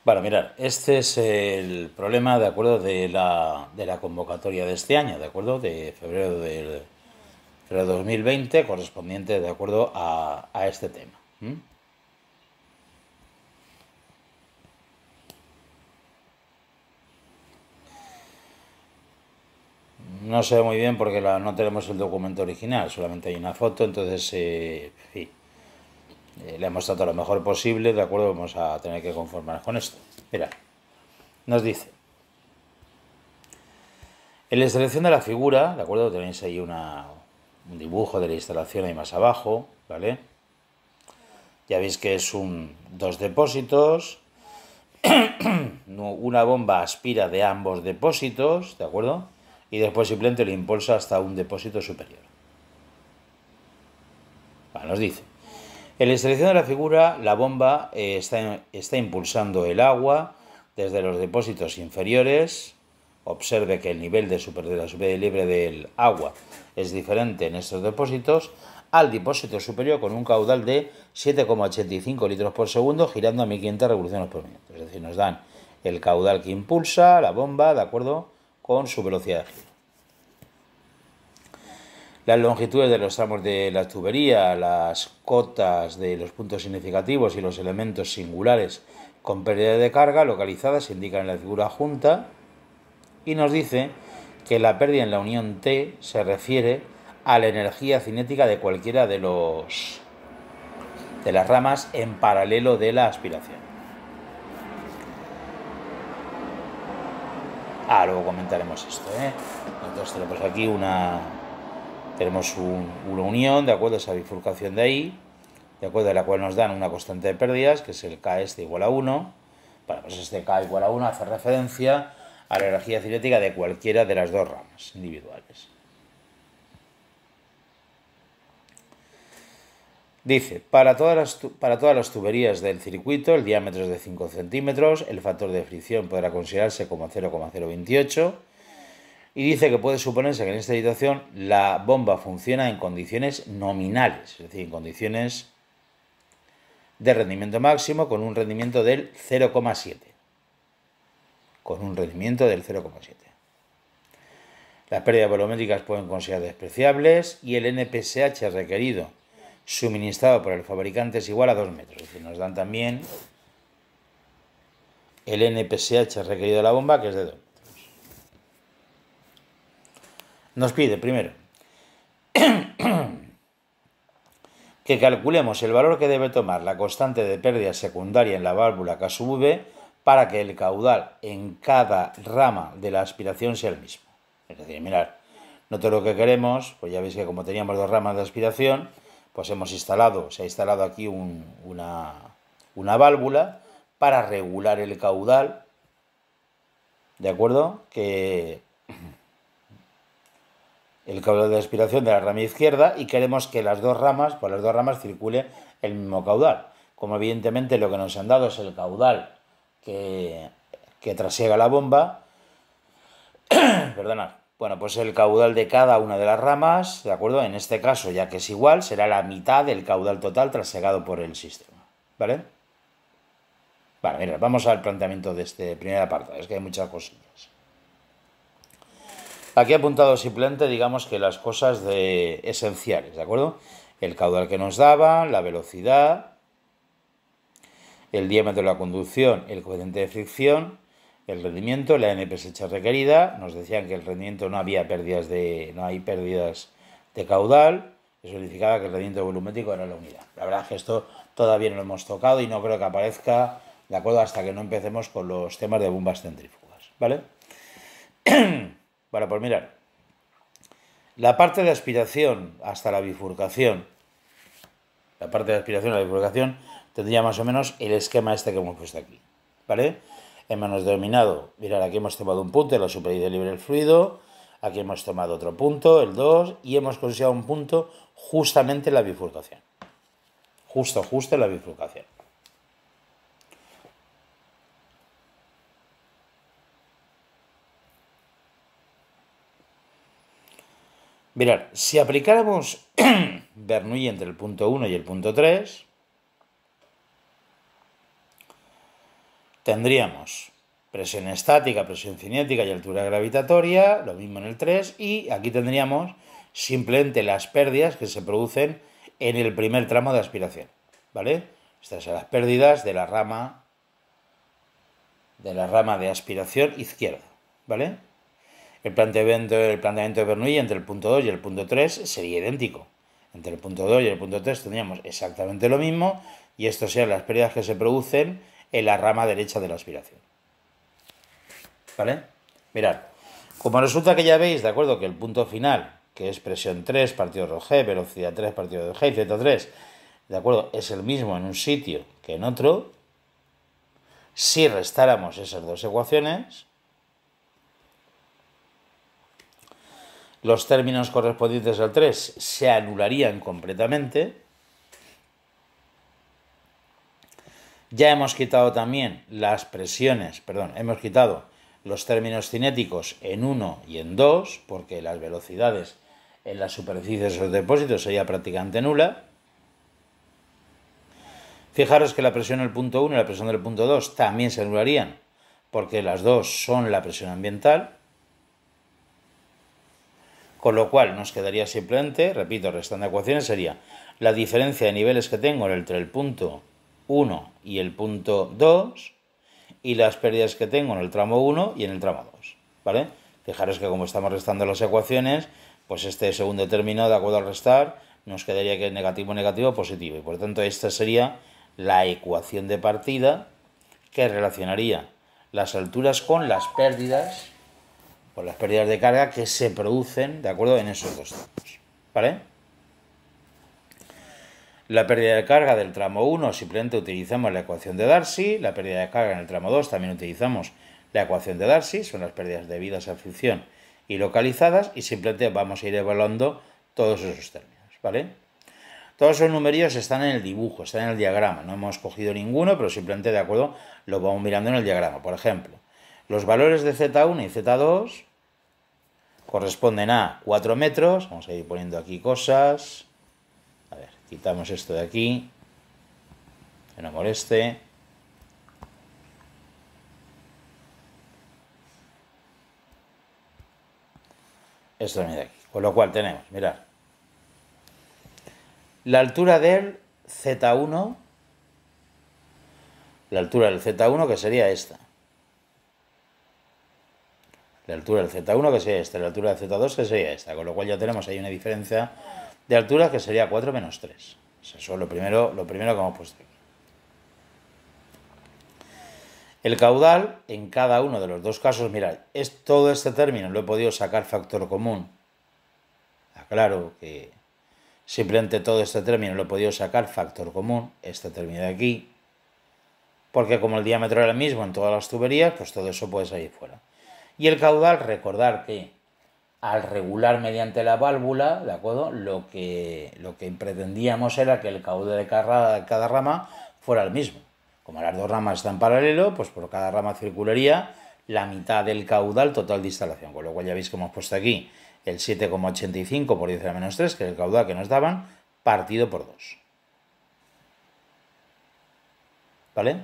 Bueno, mirad, este es el problema, ¿de acuerdo? De la convocatoria de este año, ¿de acuerdo? De febrero de 2020, correspondiente, ¿de acuerdo? A este tema. No se ve muy bien porque no tenemos el documento original, solamente hay una foto, entonces, en fin, le hemos tratado lo mejor posible, ¿de acuerdo? Vamos a tener que conformarnos con esto. Mira, nos dice, en la instalación de la figura, ¿de acuerdo? Tenéis ahí un dibujo de la instalación ahí más abajo, ¿vale? Ya veis que es dos depósitos, una bomba aspira de ambos depósitos, ¿de acuerdo? Y después simplemente lo impulsa hasta un depósito superior. Vale, nos dice, en la instalación de la figura, la bomba está impulsando el agua desde los depósitos inferiores. Observe que el nivel de la superficie libre del agua es diferente en estos depósitos al depósito superior con un caudal de 7,85 litros por segundo girando a 1500 revoluciones por minuto. Es decir, nos dan el caudal que impulsa la bomba, ¿de acuerdo?, con su velocidad de giro. Las longitudes de los tramos de la tubería, las cotas de los puntos significativos y los elementos singulares con pérdida de carga localizadas se indican en la figura junta y nos dice que la pérdida en la unión T se refiere a la energía cinética de cualquiera de las ramas en paralelo de la aspiración. Luego comentaremos esto, Entonces tenemos aquí tenemos una unión, ¿de acuerdo? Esa bifurcación de ahí, ¿de acuerdo? De la cual nos dan una constante de pérdidas, que es el K este igual a 1. Bueno, pues este K igual a 1 hace referencia a la energía cinética de cualquiera de las dos ramas individuales. Dice, para todas las tuberías del circuito, el diámetro es de 5 centímetros, el factor de fricción podrá considerarse como 0,028 y dice que puede suponerse que en esta situación la bomba funciona en condiciones nominales, es decir, en condiciones de rendimiento máximo con un rendimiento del 0,7. Con un rendimiento del 0,7. Las pérdidas volumétricas pueden considerarse despreciables y el NPSH requerido suministrado por el fabricante es igual a 2 metros. Es decir, nos dan también el NPSH requerido de la bomba, que es de 2 metros. Nos pide primero que calculemos el valor que debe tomar la constante de pérdida secundaria en la válvula K sub V para que el caudal en cada rama de la aspiración sea el mismo. Es decir, mirad, nosotros lo que queremos, pues ya veis que como teníamos dos ramas de aspiración, pues se ha instalado aquí una válvula para regular el caudal, ¿de acuerdo? Que el caudal de aspiración de la rama izquierda y queremos que las dos ramas circule el mismo caudal. Como evidentemente lo que nos han dado es el caudal que trasiega la bomba, perdonad, bueno, pues el caudal de cada una de las ramas, ¿de acuerdo? En este caso, ya que es igual, será la mitad del caudal total trasegado por el sistema, ¿vale? Vale, mira, vamos al planteamiento de este primer apartado, es que hay muchas cosillas. Aquí he apuntado simplemente, digamos que las cosas esenciales, ¿de acuerdo? El caudal que nos daban, la velocidad, el diámetro de la conducción, el coeficiente de fricción, el rendimiento, la NPSH requerida. Nos decían que el rendimiento no hay pérdidas de caudal. Eso significaba que el rendimiento volumétrico era la unidad. La verdad es que esto todavía no lo hemos tocado y no creo que aparezca, ¿de acuerdo?, hasta que no empecemos con los temas de bombas centrífugas, ¿vale? Bueno, pues mirad, la parte de aspiración hasta la bifurcación, tendría más o menos el esquema este que hemos puesto aquí, ¿vale? Hemos denominado, mirad, aquí hemos tomado un punto en la superficie libre del fluido, aquí hemos tomado otro punto, el 2, y hemos considerado un punto justamente en la bifurcación. Justo en la bifurcación. Mirad, si aplicáramos Bernoulli entre el punto 1 y el punto 3, tendríamos presión estática, presión cinética y altura gravitatoria, lo mismo en el 3, y aquí tendríamos simplemente las pérdidas que se producen en el primer tramo de aspiración, ¿vale? Estas son las pérdidas de la rama de aspiración izquierda, ¿vale? El planteamiento de Bernoulli entre el punto 2 y el punto 3 sería idéntico. Entre el punto 2 y el punto 3 tendríamos exactamente lo mismo, y estas serían las pérdidas que se producen en la rama derecha de la aspiración. ¿Vale? Mirad, como resulta que ya veis, de acuerdo, que el punto final, que es presión 3 partido de G, velocidad 3 partido de G y Z3, de acuerdo, es el mismo en un sitio que en otro, si restáramos esas dos ecuaciones, los términos correspondientes al 3 se anularían completamente. Ya hemos quitado también las presiones, hemos quitado los términos cinéticos en 1 y en 2, porque las velocidades en las superficies de los depósitos sería prácticamente nula. Fijaros que la presión del punto 1 y la presión del punto 2 también se anularían, porque las dos son la presión ambiental. Con lo cual nos quedaría simplemente, repito, restando ecuaciones, sería la diferencia de niveles que tengo entre el punto 1 y el punto 2 y las pérdidas que tengo en el tramo 1 y en el tramo 2, ¿vale? Fijaros que como estamos restando las ecuaciones, pues este segundo término, de acuerdo al restar, nos quedaría que es negativo, negativo, positivo. Y por lo tanto esta sería la ecuación de partida que relacionaría las alturas con las pérdidas de carga que se producen, de acuerdo, en esos dos tramos, ¿vale? La pérdida de carga del tramo 1 simplemente utilizamos la ecuación de Darcy, la pérdida de carga en el tramo 2 también utilizamos la ecuación de Darcy, son las pérdidas debidas a fricción y localizadas, y simplemente vamos a ir evaluando todos esos términos, ¿vale? Todos esos numerillos están en el dibujo, están en el diagrama, no hemos cogido ninguno, pero simplemente, de acuerdo, lo vamos mirando en el diagrama. Por ejemplo, los valores de Z1 y Z2 corresponden a 4 metros, vamos a ir poniendo aquí cosas, a ver, quitamos esto de aquí, que no moleste. Esto también de aquí, con lo cual tenemos, mirad, la altura del Z1, que sería esta. La altura del Z1 que sería esta, la altura del Z2 que sería esta, con lo cual ya tenemos ahí una diferencia de altura que sería 4 menos 3. Eso es lo primero que hemos puesto aquí. El caudal, en cada uno de los dos casos, mirad, todo este término lo he podido sacar factor común. Aclaro que simplemente todo este término lo he podido sacar factor común, este término de aquí, porque como el diámetro era el mismo en todas las tuberías, pues todo eso puede salir fuera. Y el caudal, recordar que al regular mediante la válvula, ¿de acuerdo? Lo que pretendíamos era que el caudal de cada rama fuera el mismo. Como las dos ramas están en paralelo, pues por cada rama circularía la mitad del caudal total de instalación. Con lo cual ya veis que hemos puesto aquí el 7,85 por 10 a la menos 3, que es el caudal que nos daban, partido por 2. ¿Vale?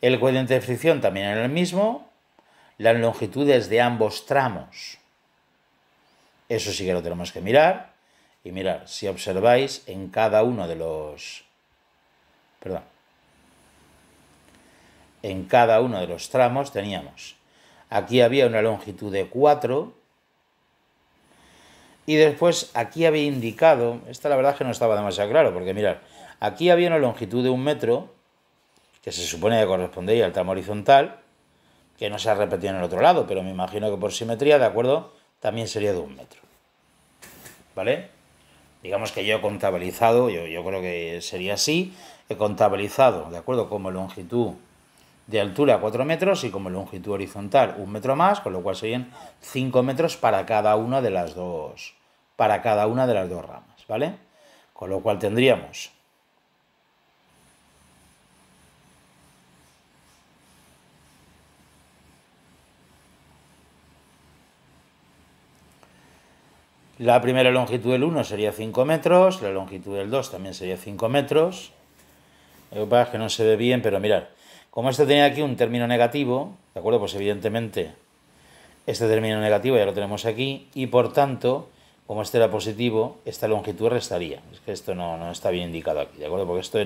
El coeficiente de fricción también era el mismo. Las longitudes de ambos tramos, eso sí que lo tenemos que mirar. Y mirad, si observáis, en cada uno de los... En cada uno de los tramos teníamos... Aquí había una longitud de 4. Y después aquí había indicado... Esta la verdad es que no estaba demasiado claro, porque mirad, aquí había una longitud de 1 metro, que se supone que correspondía al tramo horizontal, que no se ha repetido en el otro lado, pero me imagino que por simetría, de acuerdo, también sería de 1 metro. ¿Vale? Digamos que yo he contabilizado, yo creo que sería así, he contabilizado, ¿de acuerdo?, como longitud de altura 4 metros y como longitud horizontal 1 metro más, con lo cual serían 5 metros para cada una de las dos, ramas, ¿vale? Con lo cual tendríamos... La primera longitud del 1 sería 5 metros, la longitud del 2 también sería 5 metros. Lo que pasa es que no se ve bien, pero mirad, Como esto tenía aquí un término negativo, ¿de acuerdo? Pues evidentemente este término negativo ya lo tenemos aquí y por tanto, como este era positivo, esta longitud restaría. Es que esto no está bien indicado aquí, ¿de acuerdo? Porque esto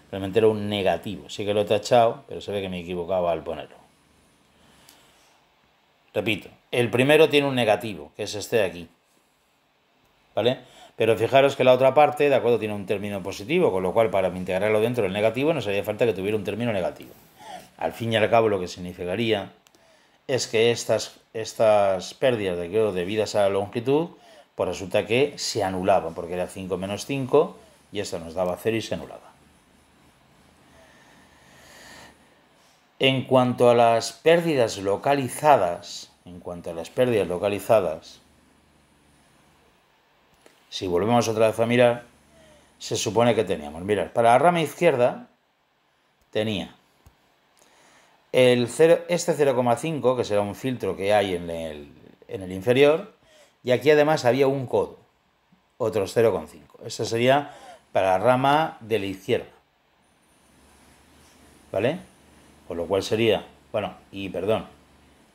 realmente era un negativo. Sí que lo he tachado, pero se ve que me equivocaba al ponerlo. Repito, el primero tiene un negativo, que es este de aquí, ¿vale? Pero fijaros que la otra parte, ¿de acuerdo? Tiene un término positivo, con lo cual para integrarlo dentro del negativo nos haría falta que tuviera un término negativo. Al fin y al cabo lo que significaría es que estas pérdidas debidas a la longitud, pues resulta que se anulaban, porque era 5 menos 5 y esto nos daba 0 y se anulaba. En cuanto a las pérdidas localizadas, si volvemos otra vez a mirar, se supone que teníamos, mirad, para la rama izquierda tenía este 0,5, que será un filtro que hay en el inferior, y aquí además había un codo, otros 0,5. Eso sería para la rama de la izquierda, ¿vale? Con lo cual sería,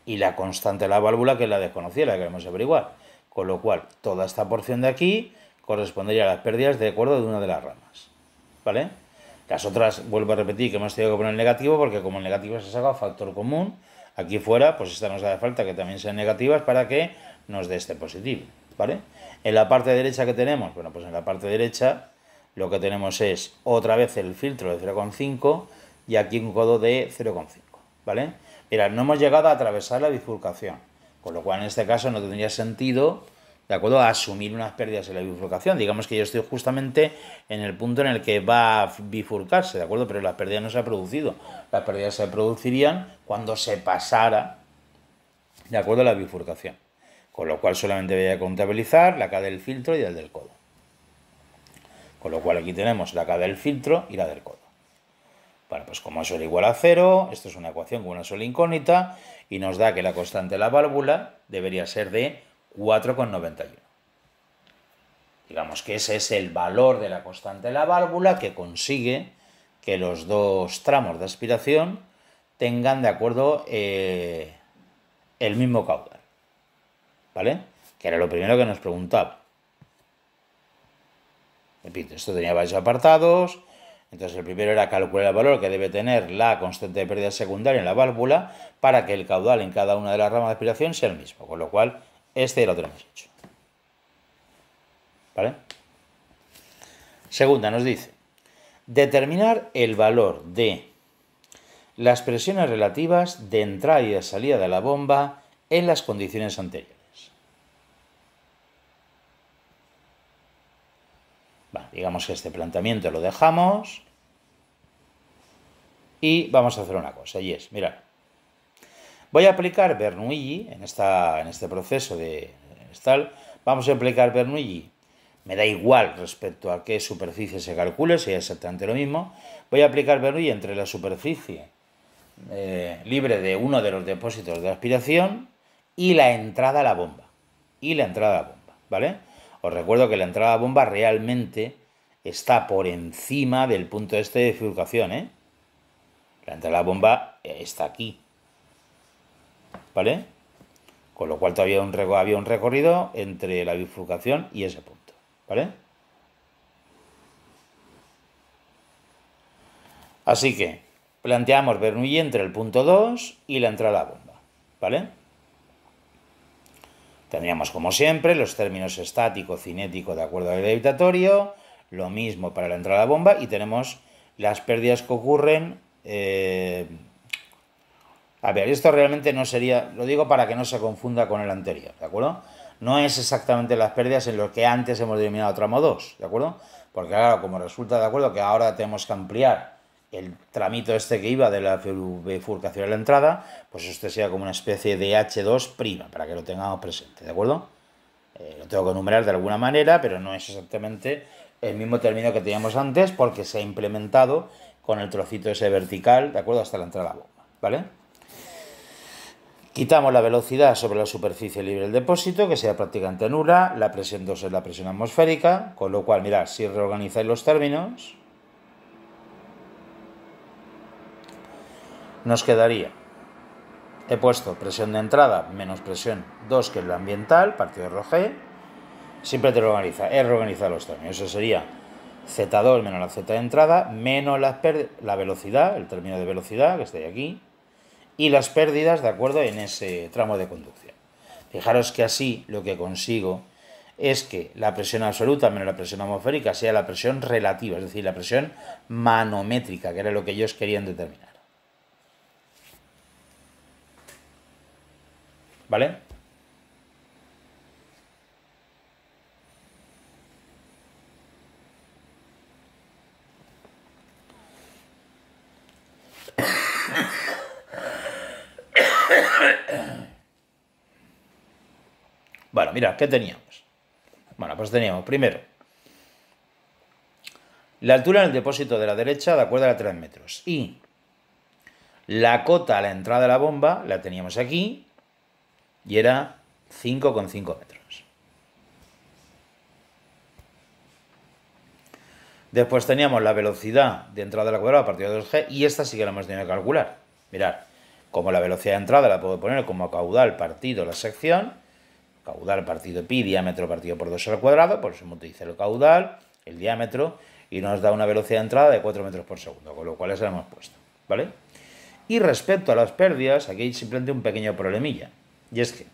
y la constante de la válvula, que es la desconocida, la que queremos averiguar. Con lo cual, toda esta porción de aquí correspondería a las pérdidas de acuerdo de una de las ramas, ¿vale? Las otras, vuelvo a repetir, que hemos tenido que poner negativo, porque como el negativo se ha sacado factor común, aquí fuera, pues esta nos hace falta que también sean negativas para que nos dé este positivo, ¿vale? En la parte derecha que tenemos, bueno, pues en la parte derecha lo que tenemos es otra vez el filtro de 0,5 y aquí un codo de 0,5, ¿vale? Mirad, no hemos llegado a atravesar la bifurcación, con lo cual en este caso no tendría sentido, ¿de acuerdo?, a asumir unas pérdidas en la bifurcación. Digamos que yo estoy justamente en el punto en el que va a bifurcarse, ¿de acuerdo? Pero las pérdidas no se han producido. Las pérdidas se producirían cuando se pasara, ¿de acuerdo?, la bifurcación. Con lo cual solamente voy a contabilizar la K del filtro y la del codo. Con lo cual aquí tenemos la K del filtro y la del codo. Bueno, pues como eso era igual a 0, esto es una ecuación con una sola incógnita y nos da que la constante de la válvula debería ser de 4,91. Digamos que ese es el valor de la constante de la válvula que consigue que los dos tramos de aspiración tengan, de acuerdo, el mismo caudal, ¿vale? Que era lo primero que nos preguntaba. Repito, esto tenía varios apartados. Entonces el primero era calcular el valor que debe tener la constante de pérdida secundaria en la válvula para que el caudal en cada una de las ramas de aspiración sea el mismo, con lo cual este ya lo tenemos hecho, ¿vale? Segunda nos dice, determinar el valor de las presiones relativas de entrada y de salida de la bomba en las condiciones anteriores. Digamos que este planteamiento lo dejamos y vamos a hacer una cosa, y es, mirad, voy a aplicar Bernoulli en este proceso de tal, vamos a aplicar Bernoulli, me da igual respecto a qué superficie se calcule, sea exactamente lo mismo, voy a aplicar Bernoulli entre la superficie libre de uno de los depósitos de aspiración y la entrada a la bomba, ¿vale? Os recuerdo que la entrada a la bomba realmente está por encima del punto este de bifurcación, ¿eh? La entrada a la bomba está aquí, ¿vale? Con lo cual todavía había un recorrido entre la bifurcación y ese punto, ¿vale? Así que planteamos Bernoulli entre el punto 2 y la entrada a la bomba, ¿vale? Tendríamos, como siempre, los términos estático, cinético de acuerdo al gravitatorio, lo mismo para la entrada a la bomba, y tenemos las pérdidas que ocurren. A ver, esto realmente no sería, lo digo para que no se confunda con el anterior, ¿de acuerdo? No es exactamente las pérdidas en lo que antes hemos denominado tramo 2, ¿de acuerdo? Porque claro, como resulta, ¿de acuerdo?, que ahora tenemos que ampliar el tramito este que iba de la bifurcación a la entrada, pues esto sería como una especie de H2', para que lo tengamos presente, ¿de acuerdo? Lo tengo que enumerar de alguna manera, pero no es exactamente el mismo término que teníamos antes, porque se ha implementado con el trocito ese vertical, ¿de acuerdo?, hasta la entrada a la bomba, ¿vale? Quitamos la velocidad sobre la superficie libre del depósito, que sea prácticamente nula, la presión 2 es la presión atmosférica, con lo cual, mirad, si reorganizáis los términos, nos quedaría, he puesto presión de entrada menos presión 2, que es la ambiental, partido RG, siempre te lo organiza, he reorganizado los términos, eso sería Z2 menos la Z de entrada, menos la velocidad, el término de velocidad, que está aquí, y las pérdidas, de acuerdo, en ese tramo de conducción. Fijaros que así lo que consigo es que la presión absoluta menos la presión atmosférica sea la presión relativa, es decir, la presión manométrica, que era lo que ellos querían determinar. ¿Vale? Bueno, mira, ¿qué teníamos? Bueno, pues teníamos primero la altura en el depósito de la derecha, de acuerdo, a 3 metros. Y la cota a la entrada de la bomba la teníamos aquí y era 5,5 metros. Después teníamos la velocidad de entrada de la cuadrada a partir de 2G y esta sí que la hemos tenido que calcular. Mirad, como la velocidad de entrada la puedo poner como caudal partido la sección, caudal partido pi, diámetro partido por 2 al cuadrado, por eso me utiliza el caudal, el diámetro, y nos da una velocidad de entrada de 4 metros por segundo, con lo cual esa la hemos puesto, ¿vale? Y respecto a las pérdidas, aquí hay simplemente un pequeño problemilla, y es que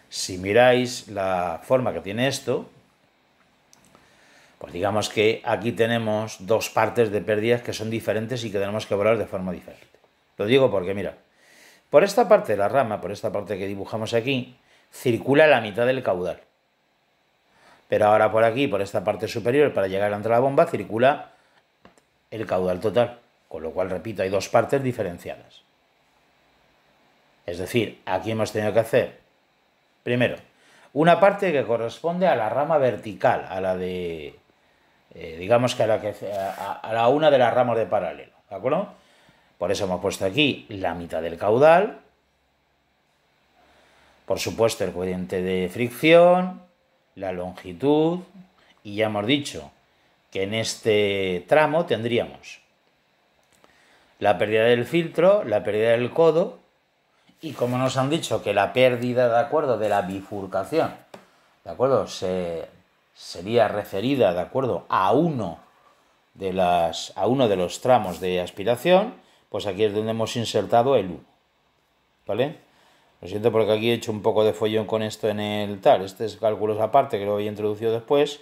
si miráis la forma que tiene esto, pues digamos que aquí tenemos dos partes de pérdidas que son diferentes y que tenemos que evaluar de forma diferente. Lo digo porque, mira, por esta parte de la rama, por esta parte que dibujamos aquí, circula la mitad del caudal. Pero ahora por aquí, por esta parte superior, para llegar a la entrada de la bomba, circula el caudal total. Con lo cual, repito, hay dos partes diferenciadas. Es decir, aquí hemos tenido que hacer, primero, una parte que corresponde a la rama vertical, a la de, digamos que a la una de las ramas de paralelo, ¿de acuerdo? Por eso hemos puesto aquí la mitad del caudal, por supuesto el coeficiente de fricción, la longitud, y ya hemos dicho que en este tramo tendríamos la pérdida del filtro, la pérdida del codo, y como nos han dicho que la pérdida, de acuerdo, de la bifurcación, de acuerdo, sería referida, de acuerdo, a uno de los tramos de aspiración, pues aquí es donde hemos insertado el 1, ¿vale? Lo siento porque aquí he hecho un poco de follón con esto en el tal. Este es cálculos aparte que lo he introducido después.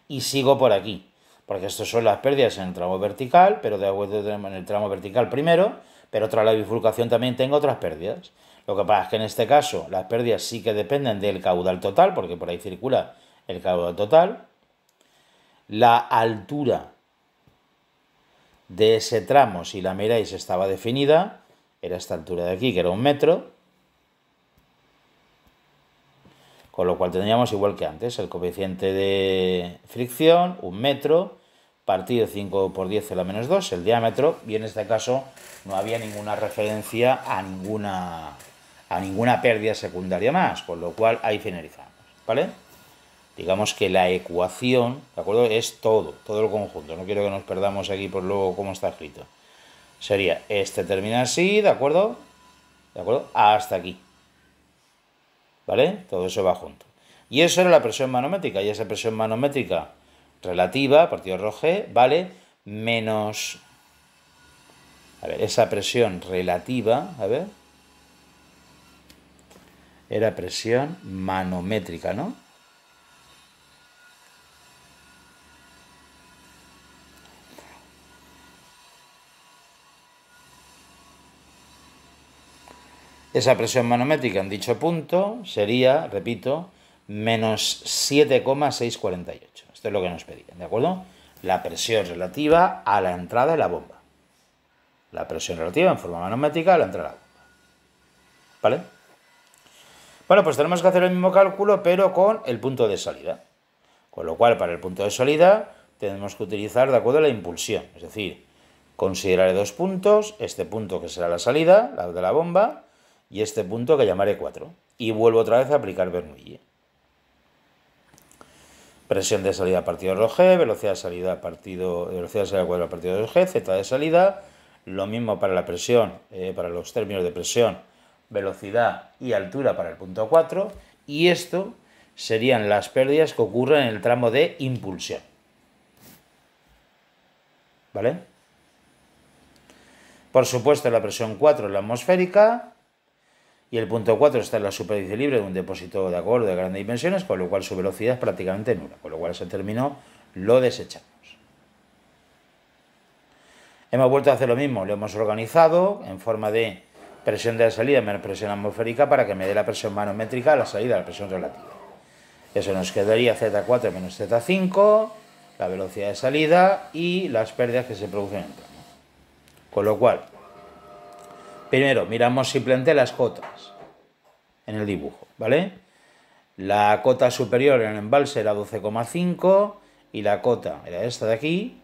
Y sigo por aquí. Porque estas son las pérdidas en el tramo vertical, pero de acuerdo en el tramo vertical primero. Pero tras la bifurcación también tengo otras pérdidas. Lo que pasa es que en este caso las pérdidas sí que dependen del caudal total, porque por ahí circula el caudal total. La altura de ese tramo, si la miráis, estaba definida. Era esta altura de aquí, que era 1 metro. Con lo cual tendríamos igual que antes, el coeficiente de fricción, 1 metro, partido 5 por 10 a la menos 2, el diámetro, y en este caso no había ninguna referencia a ninguna pérdida secundaria más, con lo cual ahí finalizamos, ¿vale? Digamos que la ecuación, ¿de acuerdo? Es todo el conjunto, no quiero que nos perdamos aquí por luego cómo está escrito. Sería, este termina así, ¿de acuerdo? ¿De acuerdo? Hasta aquí. ¿Vale? Todo eso va junto. Y eso era la presión manométrica. Y esa presión manométrica relativa, partido RG, vale menos... A ver, esa presión relativa, a ver... Era presión manométrica, ¿no? Esa presión manométrica en dicho punto sería, repito, menos 7,648. Esto es lo que nos pedían, ¿de acuerdo? La presión relativa a la entrada de la bomba. La presión relativa en forma manométrica a la entrada de la bomba. ¿Vale? Bueno, pues tenemos que hacer el mismo cálculo, pero con el punto de salida. Con lo cual, para el punto de salida, tenemos que utilizar, de acuerdo, la impulsión. Es decir, consideraré dos puntos, este punto que será la salida, la de la bomba, y este punto que llamaré 4. Y vuelvo otra vez a aplicar Bernoulli. Presión de salida partido RG, velocidad de salida partido, velocidad de salida cuadrada partido de G, Z de salida, Lo mismo para la presión, para los términos de presión, velocidad y altura para el punto 4. Y esto serían las pérdidas que ocurren en el tramo de impulsión. ¿Vale? Por supuesto, la presión 4 es la atmosférica y el punto 4 está en la superficie libre de un depósito de acuerdo de grandes dimensiones, con lo cual su velocidad es prácticamente nula, con lo cual ese término lo desechamos. Hemos vuelto a hacer lo mismo, lo hemos organizado en forma de presión de la salida menos presión atmosférica para que me dé la presión manométrica a la salida, la presión relativa. Eso nos quedaría Z4 menos Z5, la velocidad de salida y las pérdidas que se producen en el tramo. Con lo cual, primero miramos simplemente las cotas en el dibujo, ¿vale? La cota superior en el embalse era 12,5 y la cota era esta de aquí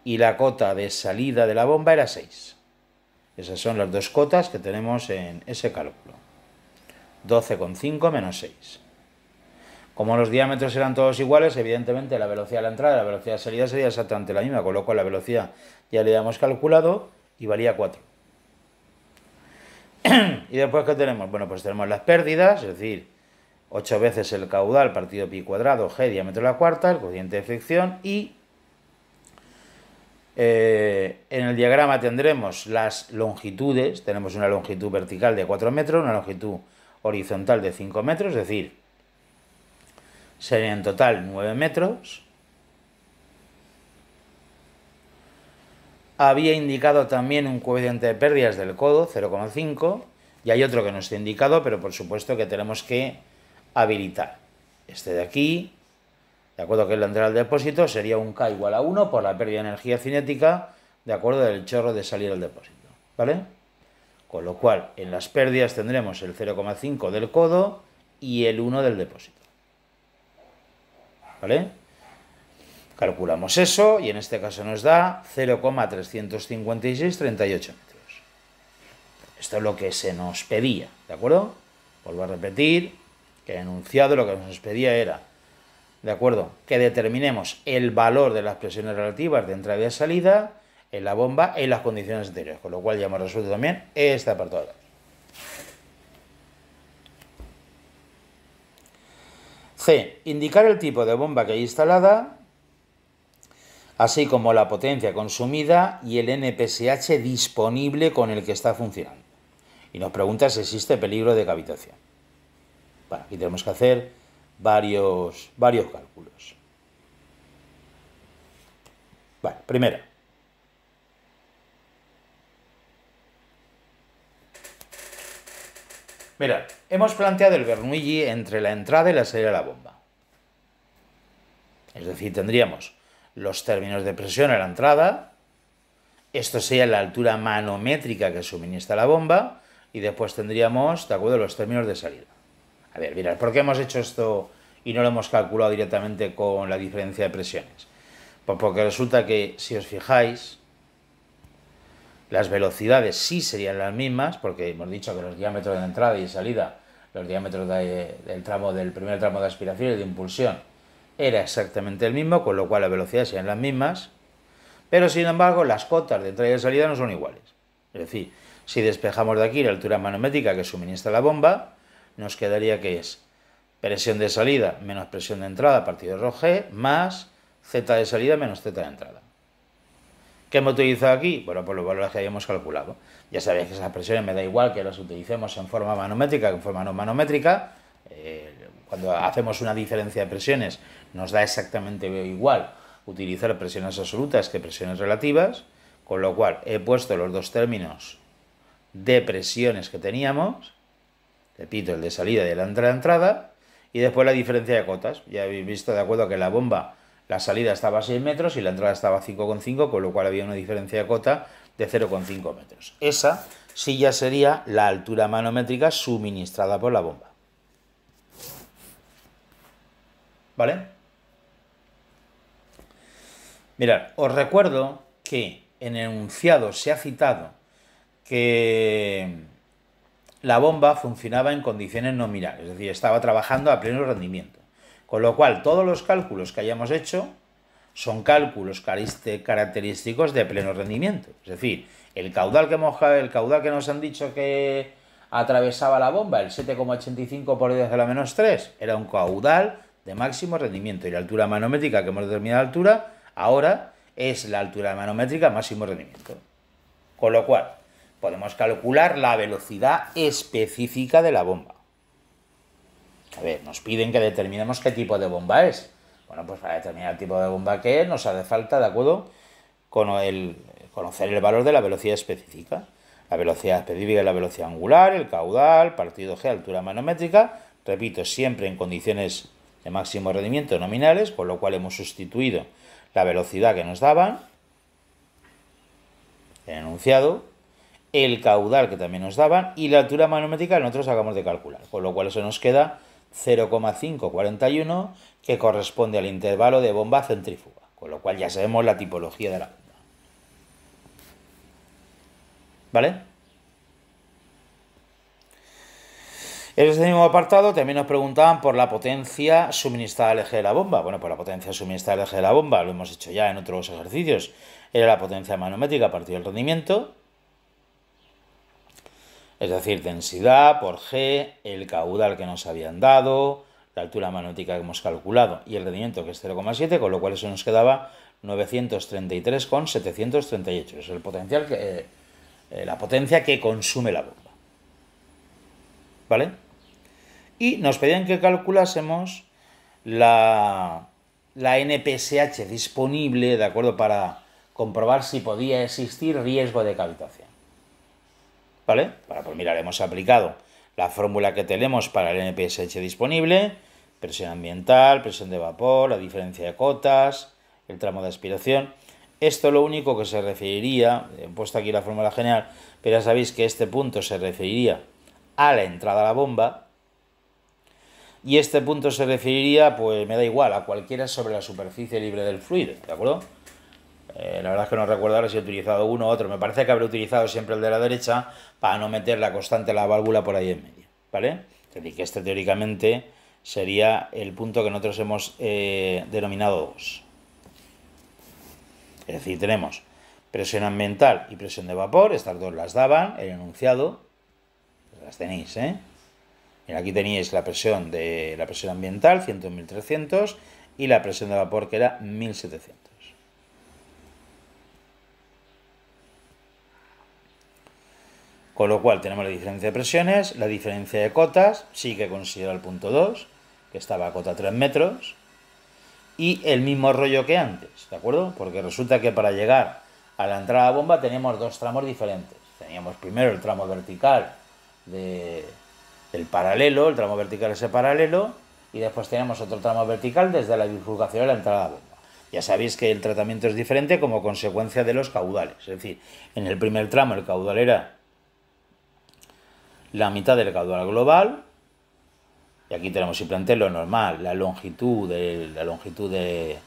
y la cota de salida de la bomba era 6. Esas son las dos cotas que tenemos en ese cálculo. 12,5 menos 6. Como los diámetros eran todos iguales, evidentemente la velocidad de la entrada y la velocidad de salida sería exactamente la misma, con lo cual la velocidad ya la habíamos calculado y valía 4. ¿Y después qué tenemos? Bueno, pues tenemos las pérdidas, es decir, 8 veces el caudal partido pi cuadrado, g, diámetro de la cuarta, el coeficiente de fricción y en el diagrama tendremos las longitudes. Tenemos una longitud vertical de 4 metros, una longitud horizontal de 5 metros, es decir, serían en total 9 metros. Había indicado también un coeficiente de pérdidas del codo, 0,5, y hay otro que no está indicado, pero por supuesto que tenemos que habilitar. Este de aquí, de acuerdo que es la entrada al depósito, sería un K igual a 1 por la pérdida de energía cinética, de acuerdo del chorro de salir al depósito, ¿vale? Con lo cual, en las pérdidas tendremos el 0,5 del codo y el 1 del depósito, ¿vale? Calculamos eso y en este caso nos da 0,35638 metros. Esto es lo que se nos pedía, ¿de acuerdo? Vuelvo a repetir que el enunciado lo que nos pedía era, ¿de acuerdo?, que determinemos el valor de las presiones relativas de entrada y de salida en la bomba en las condiciones anteriores, con lo cual ya hemos resuelto también este apartado. C. Indicar el tipo de bomba que hay instalada, así como la potencia consumida y el NPSH disponible con el que está funcionando. Y nos pregunta si existe peligro de cavitación. Bueno, aquí tenemos que hacer varios cálculos. Bueno, primero. Mirad, hemos planteado el Bernoulli entre la entrada y la salida de la bomba. Es decir, tendríamos los términos de presión a la entrada, esto sería la altura manométrica que suministra la bomba, y después tendríamos, de acuerdo, los términos de salida. A ver, mirad, ¿por qué hemos hecho esto y no lo hemos calculado directamente con la diferencia de presiones? Pues porque resulta que, si os fijáis, las velocidades sí serían las mismas, porque hemos dicho que los diámetros de entrada y salida, los diámetros del primer tramo de aspiración y de impulsión, era exactamente el mismo, con lo cual las velocidades serían las mismas, pero sin embargo las cotas de entrada y de salida no son iguales. Es decir, si despejamos de aquí la altura manométrica que suministra la bomba, nos quedaría que es presión de salida menos presión de entrada partido ρg más z de salida menos z de entrada. ¿Qué hemos utilizado aquí? Bueno, pues los valores que habíamos calculado. Ya sabéis que esas presiones me da igual que las utilicemos en forma manométrica que en forma no manométrica. Cuando hacemos una diferencia de presiones nos da exactamente igual utilizar presiones absolutas que presiones relativas, con lo cual he puesto los dos términos de presiones que teníamos, repito, el de salida y el de entrada, y después la diferencia de cotas. Ya habéis visto, de acuerdo, que la bomba, la salida estaba a 6 metros y la entrada estaba a 5,5, con lo cual había una diferencia de cota de 0,5 metros. Esa sí ya sería la altura manométrica suministrada por la bomba. ¿Vale? Mirad, os recuerdo que en el enunciado se ha citado que la bomba funcionaba en condiciones nominales, es decir, estaba trabajando a pleno rendimiento. Con lo cual, todos los cálculos que hayamos hecho son cálculos característicos de pleno rendimiento. Es decir, el caudal que nos han dicho que atravesaba la bomba, el 7,85 por 10 a la menos 3, era un caudal de máximo rendimiento. Y la altura manométrica que hemos determinado altura, ahora es la altura manométrica máximo rendimiento. Con lo cual, podemos calcular la velocidad específica de la bomba. A ver, nos piden que determinemos qué tipo de bomba es. Bueno, pues para determinar el tipo de bomba que es, nos hace falta, ¿de acuerdo?, conocer el valor de la velocidad específica. La velocidad específica es la velocidad angular, el caudal, partido G, altura manométrica. Repito, siempre en condiciones de máximo rendimiento nominales, con lo cual hemos sustituido la velocidad que nos daban, el enunciado, el caudal que también nos daban y la altura manométrica que nosotros acabamos de calcular, con lo cual eso nos queda 0,541, que corresponde al intervalo de bomba centrífuga, con lo cual ya sabemos la tipología de la bomba. ¿Vale? En este mismo apartado también nos preguntaban por la potencia suministrada al eje de la bomba. Bueno, pues la potencia suministrada al eje de la bomba, lo hemos hecho ya en otros ejercicios, era la potencia manométrica a partir del rendimiento, es decir, densidad por G, el caudal que nos habían dado, la altura manométrica que hemos calculado y el rendimiento que es 0,7, con lo cual eso nos quedaba 933,738. Es el potencial la potencia que consume la bomba. ¿Vale? Y nos pedían que calculásemos la NPSH disponible, ¿de acuerdo?, para comprobar si podía existir riesgo de cavitación. ¿Vale? Pues mirar, hemos aplicado la fórmula que tenemos para el NPSH disponible, presión ambiental, presión de vapor, la diferencia de cotas, el tramo de aspiración. Esto lo único que se referiría, he puesto aquí la fórmula general, pero ya sabéis que este punto se referiría a la entrada a la bomba y este punto se referiría, pues me da igual, a cualquiera sobre la superficie libre del fluido, ¿de acuerdo? La verdad es que no recuerdo ahora si he utilizado uno u otro. Me parece que habré utilizado siempre el de la derecha para no meter la constante de la válvula por ahí en medio, ¿vale? Es decir, que este teóricamente sería el punto que nosotros hemos denominado 2. Es decir, tenemos presión ambiental y presión de vapor, estas dos las daban, el enunciado, las tenéis, ¿eh? Mira, aquí tenéis la presión ambiental, 100.300, y la presión de vapor, que era 1.700. Con lo cual tenemos la diferencia de presiones, la diferencia de cotas, sí que considera el punto 2, que estaba a cota 3 metros, y el mismo rollo que antes, ¿de acuerdo? Porque resulta que para llegar a la entrada de la bomba teníamos dos tramos diferentes. Teníamos primero el tramo vertical del paralelo, el tramo vertical ese paralelo, y después teníamos otro tramo vertical desde la bifurcación de la entrada de la bomba. Ya sabéis que el tratamiento es diferente como consecuencia de los caudales. Es decir, en el primer tramo el caudal era la mitad del caudal global, y aquí tenemos simplemente lo normal, la longitud de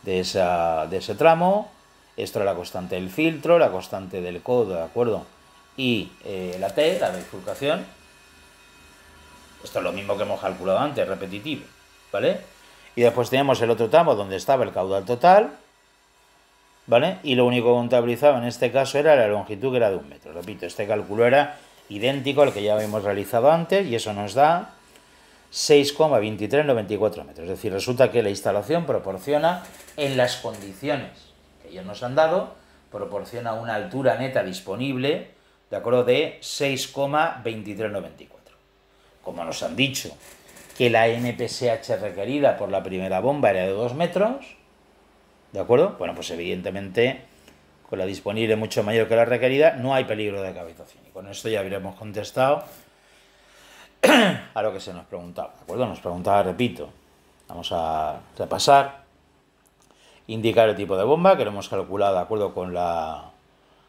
ese tramo. Esto es la constante del filtro, la constante del codo, ¿de acuerdo? Y la T, la bifurcación. Esto es lo mismo que hemos calculado antes, repetitivo, ¿vale? Y después tenemos el otro tramo donde estaba el caudal total, ¿vale? Y lo único que contabilizaba en este caso era la longitud, que era de 1 metro. Repito, este cálculo era idéntico al que ya habíamos realizado antes y eso nos da 6,2394 metros. Es decir, resulta que la instalación proporciona, en las condiciones que ellos nos han dado, proporciona una altura neta disponible, de acuerdo, de 6,2394. Como nos han dicho que la NPSH requerida por la primera bomba era de 2 metros, ¿de acuerdo? Bueno, pues evidentemente con la disponible mucho mayor que la requerida no hay peligro de cavitación. Y con esto ya habríamos contestado a lo que se nos preguntaba, ¿de acuerdo? Nos preguntaba, repito, vamos a repasar, indicar el tipo de bomba, que lo hemos calculado de acuerdo con la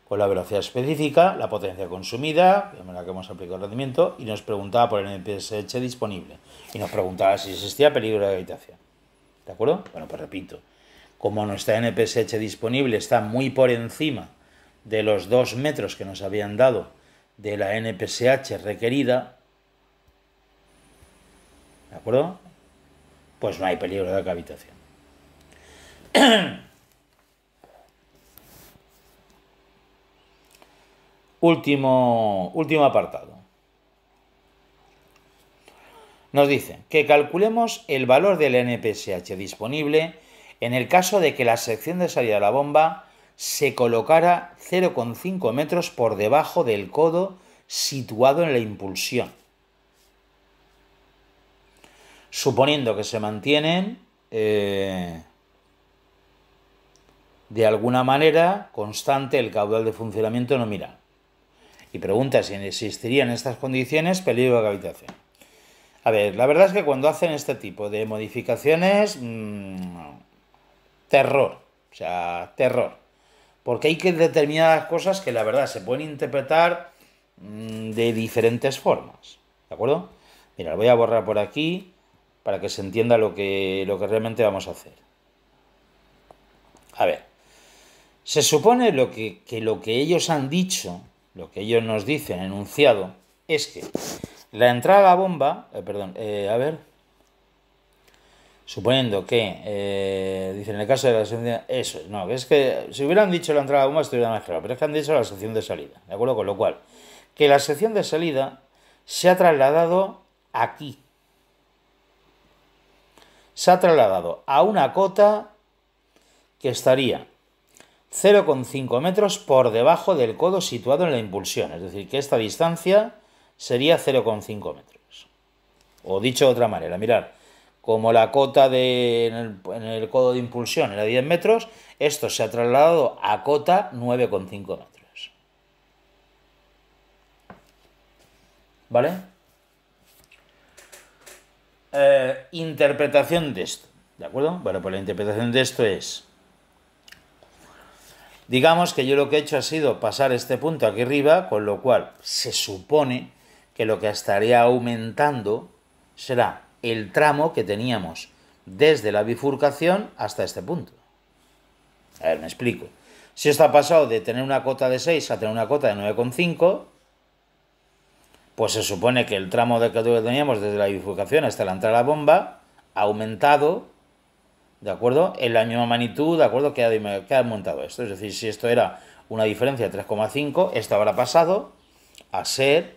velocidad específica, la potencia consumida, en la que hemos aplicado el rendimiento, y nos preguntaba por el NPSH disponible, y nos preguntaba si existía peligro de cavitación, ¿de acuerdo? Bueno, pues repito, como nuestra NPSH disponible está muy por encima de los 2 metros que nos habían dado de la NPSH requerida, ¿de acuerdo? Pues no hay peligro de cavitación. Último apartado. Nos dice que calculemos el valor del NPSH disponible en el caso de que la sección de salida de la bomba se colocara 0,5 metros por debajo del codo situado en la impulsión, suponiendo que se mantienen de alguna manera constante el caudal de funcionamiento nominal. Y pregunta si existiría en estas condiciones peligro de cavitación. A ver, la verdad es que cuando hacen este tipo de modificaciones, terror, o sea, terror. Porque hay que determinadas cosas que la verdad se pueden interpretar de diferentes formas, ¿de acuerdo? Mira, lo voy a borrar por aquí para que se entienda lo que realmente vamos a hacer. A ver, se supone lo que ellos han dicho, lo que ellos nos dicen, enunciado, es que la entrada a la bomba, a ver, suponiendo que, dicen en el caso de la sección, eso, no, es que si hubieran dicho la entrada a la bomba estuviera más claro, pero es que han dicho la sección de salida, ¿de acuerdo? Con lo cual, que la sección de salida se ha trasladado aquí, se ha trasladado a una cota que estaría 0,5 metros por debajo del codo situado en la impulsión, es decir, que esta distancia sería 0,5 metros. O dicho de otra manera, mirad, como la cota en el codo de impulsión era 10 metros, esto se ha trasladado a cota 9,5 metros. ¿Vale? Interpretación de esto, ¿de acuerdo? Bueno, pues la interpretación de esto es, digamos que yo lo que he hecho ha sido pasar este punto aquí arriba, con lo cual se supone que lo que estaría aumentando será el tramo que teníamos desde la bifurcación hasta este punto. A ver, me explico. Si esto ha pasado de tener una cota de 6 a tener una cota de 9,5, pues se supone que el tramo de que teníamos desde la bifurcación hasta la entrada a la bomba ha aumentado, ¿de acuerdo? En la misma magnitud, ¿de acuerdo? Que ha aumentado esto. Es decir, si esto era una diferencia de 3,5, esto habrá pasado a ser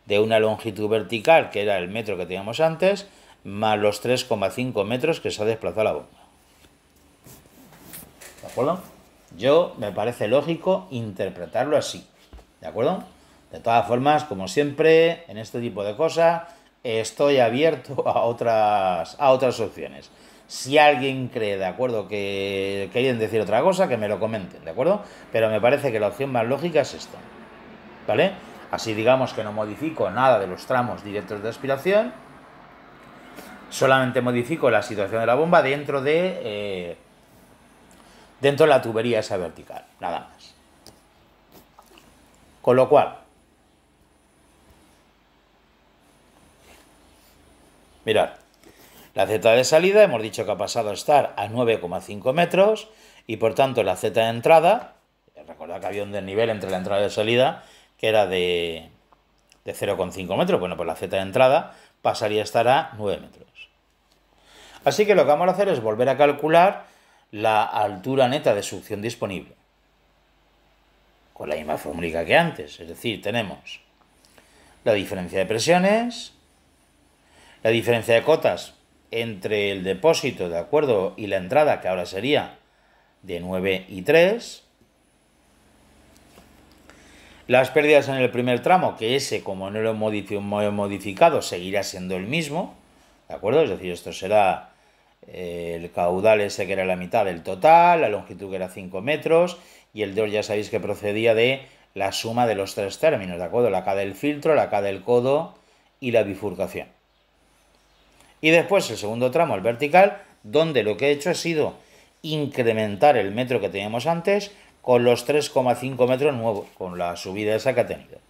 de una longitud vertical, que era el metro que teníamos antes, más los 3,5 metros que se ha desplazado la bomba. ¿De acuerdo? Yo me parece lógico interpretarlo así. ¿De acuerdo? De todas formas, como siempre, en este tipo de cosas, estoy abierto a otras opciones. Si alguien cree, de acuerdo, que quieren decir otra cosa, que me lo comenten, ¿de acuerdo? Pero me parece que la opción más lógica es esta, ¿vale? Así digamos que no modifico nada de los tramos directos de aspiración, solamente modifico la situación de la bomba dentro de la tubería esa vertical, nada más. Con lo cual, mirad, la Z de salida hemos dicho que ha pasado a estar a 9,5 metros y por tanto la Z de entrada, recordad que había un desnivel entre la entrada y la salida que era de 0,5 metros, bueno, pues la Z de entrada pasaría a estar a 9 metros. Así que lo que vamos a hacer es volver a calcular la altura neta de succión disponible, con la misma fórmula que antes, es decir, tenemos la diferencia de presiones, la diferencia de cotas entre el depósito, ¿de acuerdo?, y la entrada, que ahora sería de 9 y 3, las pérdidas en el primer tramo, que ese, como no lo he modificado, seguirá siendo el mismo, ¿de acuerdo? Es decir, esto será el caudal ese que era la mitad del total, la longitud que era 5 metros, y el 2 ya sabéis que procedía de la suma de los tres términos, ¿de acuerdo? La K del filtro, la K del codo y la bifurcación. Y después el segundo tramo, el vertical, donde lo que he hecho ha sido incrementar el metro que teníamos antes con los 3,5 metros nuevos, con la subida esa que ha tenido.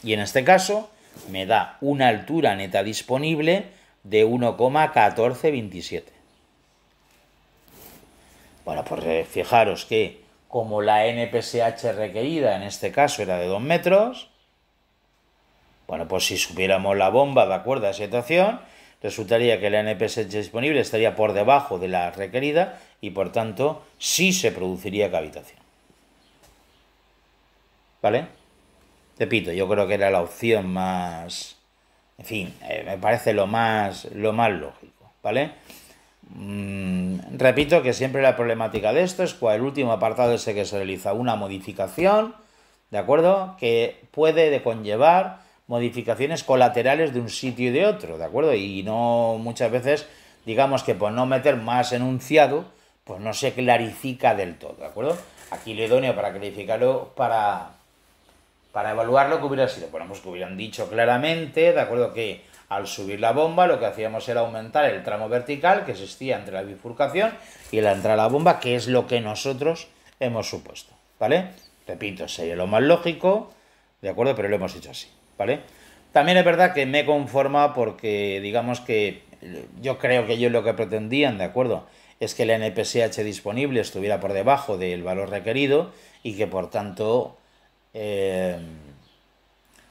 Y en este caso me da una altura neta disponible de 1,1427. Bueno, pues fijaros que como la NPSH requerida en este caso era de 2 metros, bueno, pues si supiéramos la bomba, de acuerdo a esa situación, resultaría que la NPSH disponible estaría por debajo de la requerida y por tanto sí se produciría cavitación. ¿Vale? Repito, yo creo que era la opción más... En fin, me parece lo más lógico, ¿vale? Repito que siempre la problemática de esto es cuando el último apartado ese que se realiza una modificación, ¿de acuerdo? Que puede conllevar modificaciones colaterales de un sitio y de otro, ¿de acuerdo? Y no muchas veces, digamos que por no meter más enunciado, pues no se clarifica del todo, ¿de acuerdo? Aquí lo idóneo para clarificarlo, para evaluar lo que hubiera sido. Bueno, pues que hubieran dicho claramente, de acuerdo, que al subir la bomba lo que hacíamos era aumentar el tramo vertical que existía entre la bifurcación y la entrada a la bomba, que es lo que nosotros hemos supuesto, ¿vale? Repito, sería lo más lógico, ¿de acuerdo? Pero lo hemos hecho así, ¿vale? También es verdad que me conforma porque, digamos que yo creo que ellos lo que pretendían, ¿de acuerdo? Es que la NPSH disponible estuviera por debajo del valor requerido y que por tanto...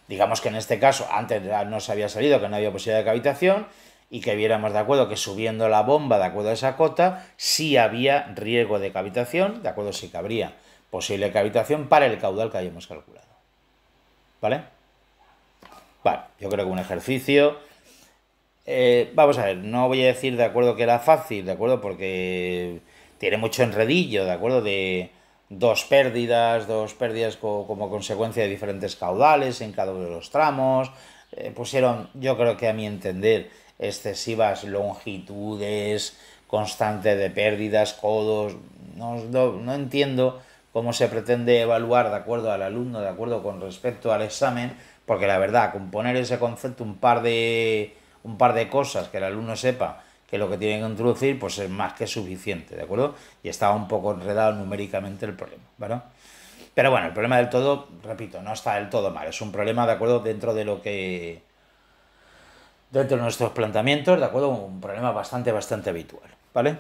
digamos que en este caso antes no se había salido, que no había posibilidad de cavitación y que viéramos de acuerdo que subiendo la bomba de acuerdo a esa cota sí había riesgo de cavitación, de acuerdo, sí que habría posible cavitación para el caudal que hayamos calculado. ¿Vale? Vale, yo creo que un ejercicio... vamos a ver, no voy a decir de acuerdo que era fácil, de acuerdo, porque tiene mucho enredillo, de acuerdo, de dos pérdidas como consecuencia de diferentes caudales en cada uno de los tramos. Pusieron, yo creo que a mi entender, excesivas longitudes constantes de pérdidas, codos. No entiendo cómo se pretende evaluar de acuerdo al alumno, de acuerdo con respecto al examen, porque la verdad, con poner ese concepto un par de cosas que el alumno sepa que lo que tiene que introducir, pues es más que suficiente, ¿de acuerdo? Y estaba un poco enredado numéricamente el problema, ¿vale? Pero bueno, el problema del todo, repito, no está del todo mal. Es un problema, ¿de acuerdo? Dentro de lo que... Dentro de nuestros planteamientos, ¿de acuerdo? Un problema bastante habitual, ¿vale?